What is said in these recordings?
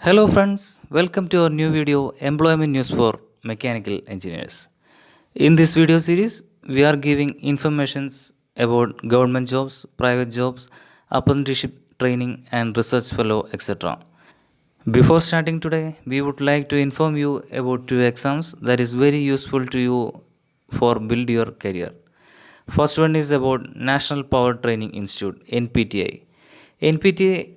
Hello friends, welcome to our new video Employment News for Mechanical Engineers. In this video series, we are giving informations about government jobs, private jobs, apprenticeship training and research fellow etc. Before starting today, we would like to inform you about two exams that is very useful to you for build your career. First one is about National Power Training Institute NPTI. NPTI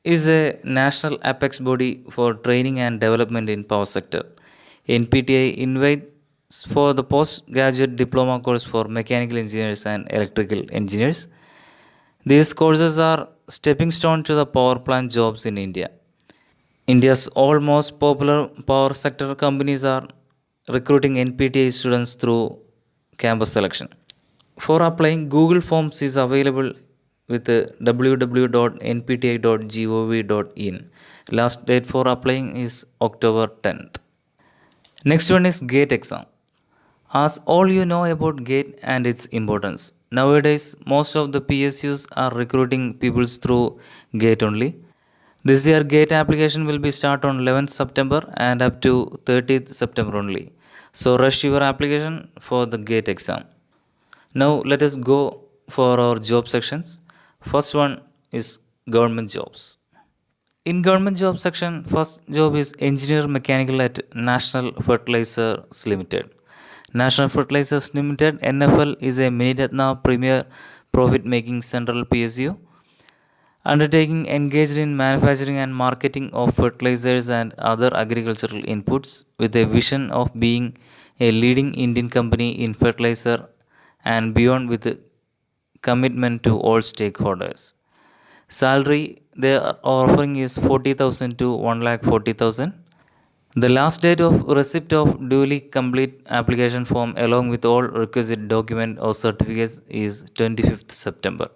is a national apex body for training and development in power sector. NPTI invites for the postgraduate diploma course for mechanical engineers and electrical engineers. These courses are stepping stone to the power plant jobs in India. India's almost popular power sector companies are recruiting NPTI students through campus selection. For applying, Google Forms is available with www.npti.gov.in. Last date for applying is October 10th. Next one is GATE exam. As all you know about GATE and its importance. Nowadays, most of the PSUs are recruiting peoples through GATE only. This year, GATE application will be start on 11th September and up to 30th September only. So rush your application for the GATE exam. Now let us go for our job sections. First one is government jobs. In government job section, first job is engineer mechanical at National Fertilizers Limited. National Fertilizers Limited (NFL) is a Miniratna premier profit-making central PSU undertaking engaged in manufacturing and marketing of fertilizers and other agricultural inputs with a vision of being a leading Indian company in fertilizer and beyond with a commitment to all stakeholders. Salary they are offering is 40,000 to 1,40,000. The last date of receipt of duly complete application form along with all requisite document or certificates is 25th September.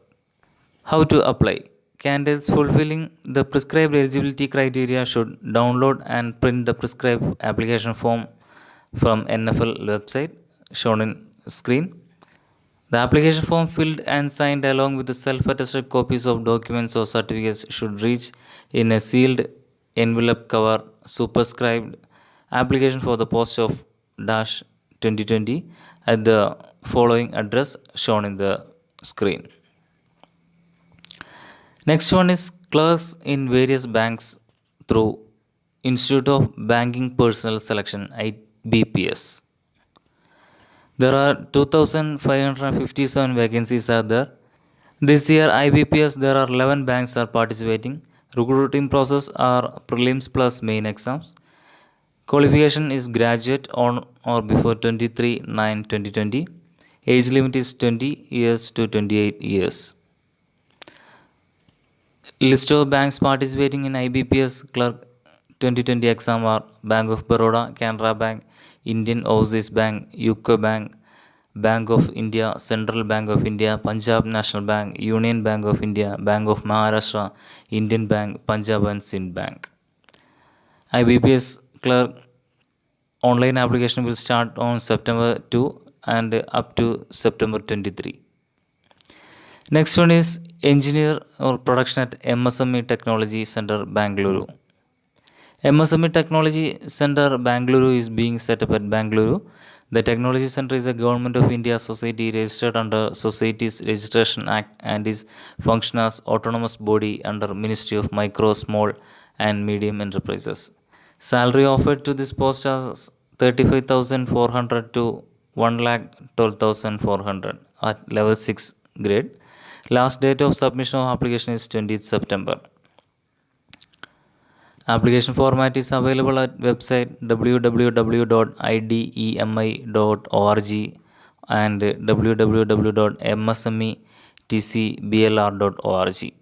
How to apply? Candidates fulfilling the prescribed eligibility criteria should download and print the prescribed application form from NFL website shown in screen. The application form filled and signed along with the self-attested copies of documents or certificates should reach in a sealed envelope cover superscribed application for the post of dash 2020 at the following address shown in the screen. Next one is clerks in various banks through Institute of Banking Personnel Selection IBPS. There are 2,557 vacancies are there. This year IBPS there are 11 banks are participating. Recruiting process are prelims plus main exams. Qualification is graduate on or before 23/9/2020. Age limit is 20 years to 28 years. List of banks participating in IBPS clerk 2020 exam are Bank of Baroda, Canara Bank, Indian Overseas Bank, UCO Bank, Bank of India, Central Bank of India, Punjab National Bank, Union Bank of India, Bank of Maharashtra, Indian Bank, Punjab and Sindh Bank. IBPS clerk online application will start on September 2 and up to September 23. Next one is engineer or production at MSME Technology Center Bangalore. MSME Technology Center Bangalore is being set up at Bangalore. The Technology Center is a Government of India society registered under Societies Registration Act and is function as autonomous body under Ministry of Micro, Small and Medium Enterprises. Salary offered to this post is 35,400 to 1,12,400 at level 6 grade. Last date of submission of application is 20th September. Application format is available at website www.idemi.org and www.msmetcblr.org.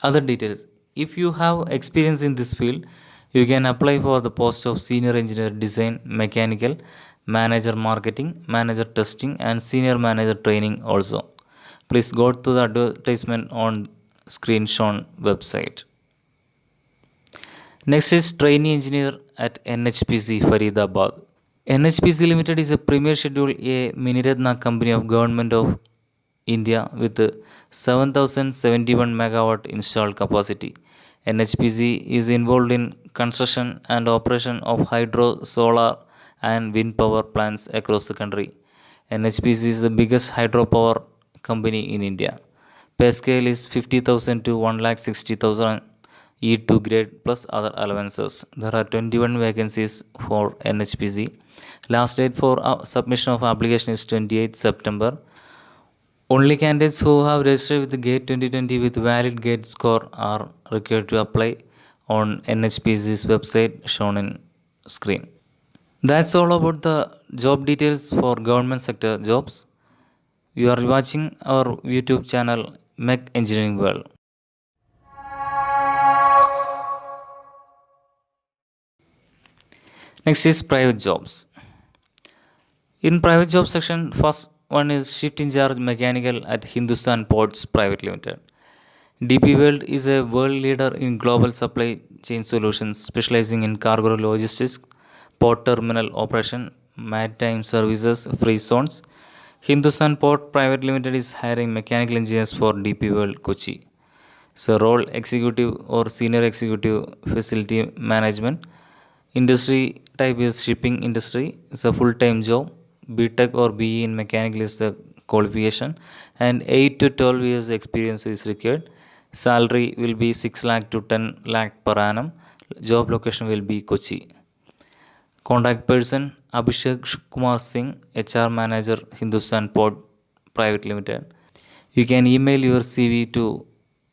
Other details. If you have experience in this field, you can apply for the post of Senior Engineer Design Mechanical, Manager Marketing, Manager Testing and Senior Manager Training also. Please go to the advertisement on screen shown website. Next is trainee engineer at NHPC Faridabad. NHPC Limited is a premier schedule A Miniratna company of Government of India with 7,071 megawatt installed capacity. NHPC is involved in construction and operation of hydro, solar, and wind power plants across the country. NHPC is the biggest hydropower company in India. Pay scale is 50,000 to 1,60,000 E2 grade plus other allowances. There are 21 vacancies for NHPC. Last date for submission of application is 28 September. Only candidates who have registered with the GATE 2020 with valid GATE score are required to apply on NHPC's website shown in screen. That's all about the job details for government sector jobs. You are watching our YouTube channel Mech Engineering World. Next is private jobs. In private job section, first one is shift in charge mechanical at Hindustan Ports Private Limited. DP World is a world leader in global supply chain solutions, specializing in cargo logistics, port terminal operation, maritime services, free zones. Hindustan Port Private Limited is hiring mechanical engineers for DP World Kochi. So, role executive or senior executive facility management. Industry type is shipping industry. It's a full-time job. BTech or BE in mechanical is the qualification, and 8 to 12 years experience is required. Salary will be 6 lakh to 10 lakh per annum. Job location will be Kochi. Contact person Abhishek Kumar Singh, HR manager, Hindustan Port Private Limited. You can email your CV to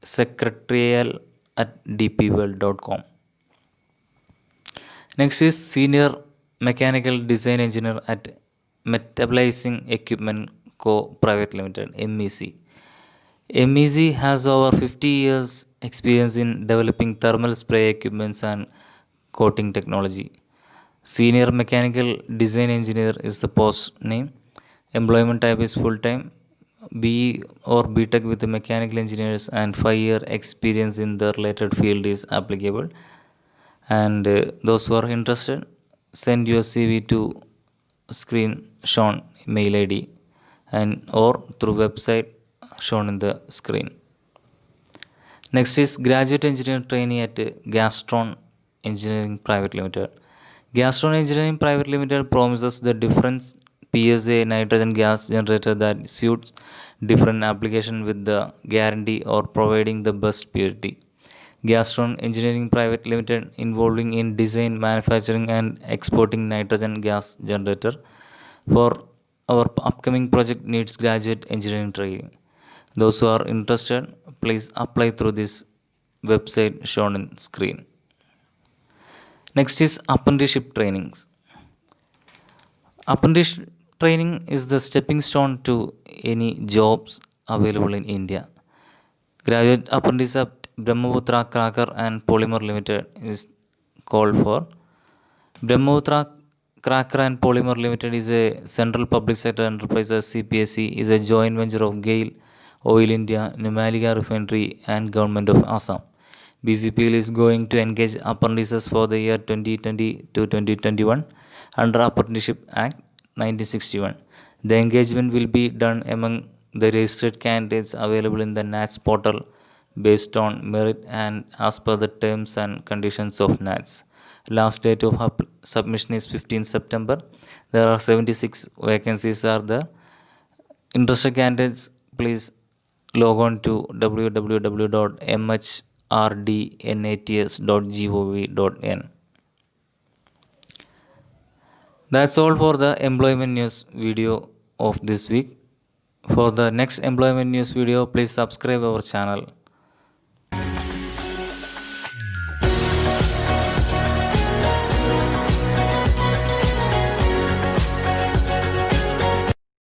secretarial@dpworld.com. Next is senior mechanical design engineer at Metabolizing Equipment Co. Private Limited (MEC). MEC has over 50 years experience in developing thermal spray equipments and coating technology. Senior mechanical design engineer is the post name. Employment type is full time. BE or BTech with mechanical engineers and 5-year experience in the related field is applicable. And those who are interested, send your CV to screen shown mail ID and or through website shown in the screen. Next is graduate engineer trainee at Gastron Engineering Private Limited. Gastron Engineering Private Limited promises the different PSA nitrogen gas generator that suits different application with the guarantee or providing the best purity. Gastron Engineering Private Limited involving in design, manufacturing and exporting nitrogen gas generator. For our upcoming project needs graduate engineering training. Those who are interested, please apply through this website shown in screen. Next is apprenticeship trainings. Apprenticeship training is the stepping stone to any jobs available in India. Graduate apprentice at Brahmaputra Cracker and Polymer Limited is called for. Brahmaputra Cracker and Polymer Limited is a central public sector enterprise. CPSE is a joint venture of GAIL, Oil India, Numaligarh Refinery and Government of Assam. BCPL is going to engage apprentices for the year 2020 to 2021 under Apprenticeship Act 1961. The engagement will be done among the registered candidates available in the NATS portal based on merit and as per the terms and conditions of NATS. Last date of submission is 15 September. There are 76 vacancies are there. Interested candidates, please log on to www.mhrdnats.gov.in. That's all for the employment news video of this week. For the next employment news video, please subscribe our channel.